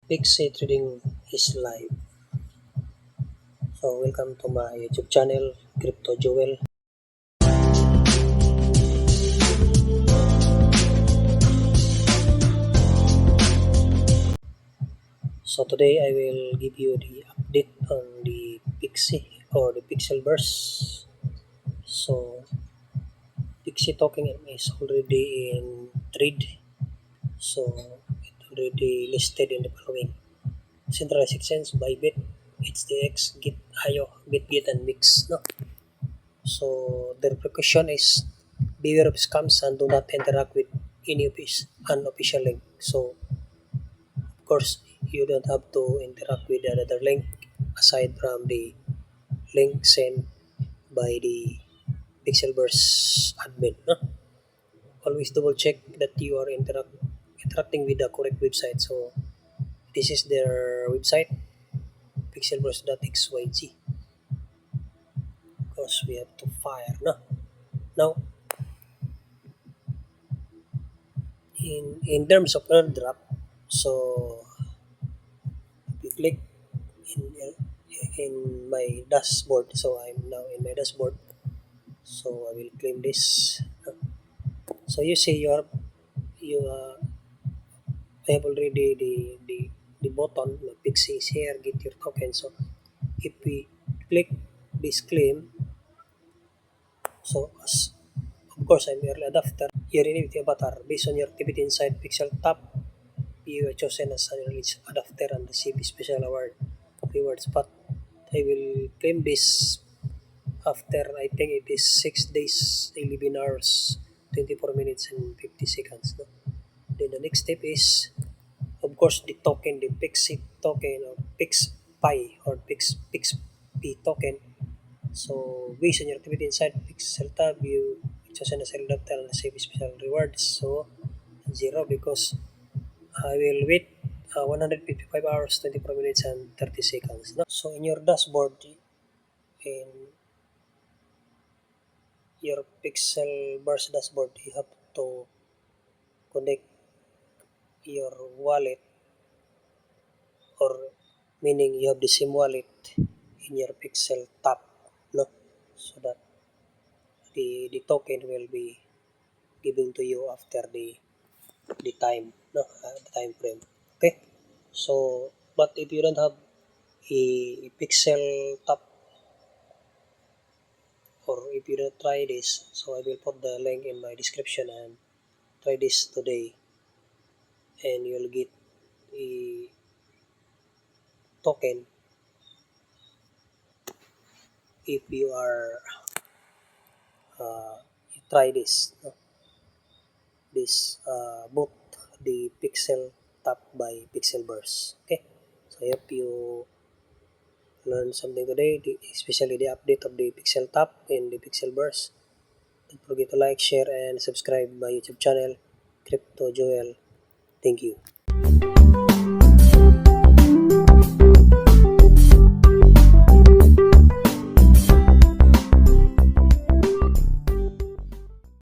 Pixie Trading is live. So welcome to my YouTube channel, Crypto Joel. So today I will give you the update on the Pixie or the Pixelverse. So Pixie token is already in trade. So it already listed in the following: centralized exchange, Bybit, HTX, Git, IO, BitGet, and Mix. No. So the precaution is beware of scams and do not interact with any of his unofficial link. So of course you don't have to interact with another link aside from the link sent by the Pixelverse admin. No? Always double check that you are interacting with the correct website. So this is their website, pixelverse.xyz, because we have to fire. No? Now in terms of airdrop, so if you click in in my dashboard, so I'm now in my dashboard, so I will claim this. So you see you have already the button the Pixie is here, get your token. So if we click this claim, so as of course I'm early adopter. Your innovative avatar based on your activity inside Pixel Tap, you are chosen as an early adopter and receive special award rewards. But I will claim this after, I think it is 6 days, 11 hours, 24 minutes and 50 seconds. No? Then the next step is, of course, the token, the Pixie token or PixPy or PixP token. So based on your activity inside Pixel Tab, you chosen as a adapter and receive special rewards. So zero, because I will wait 155 hours, 24 minutes and 30 seconds. No? So in your dashboard, in your Pixelverse dashboard, you have to connect your wallet, or meaning you have the same wallet in your Pixel Tap, no? So that the token will be given to you after the time, no, the time frame. Okay. So, but if you don't have a Pixel Tap, or if you don't try this, so I will put the link in my description and try this today, and you'll get a token if you are you try this, no? This both the Pixel Tap by Pixelverse. Okay, so I hope you learned something today, especially the update of the Pixel Tap and the Pixelverse. Don't forget to like, share, and subscribe my YouTube channel, Crypto Joel. Thank you.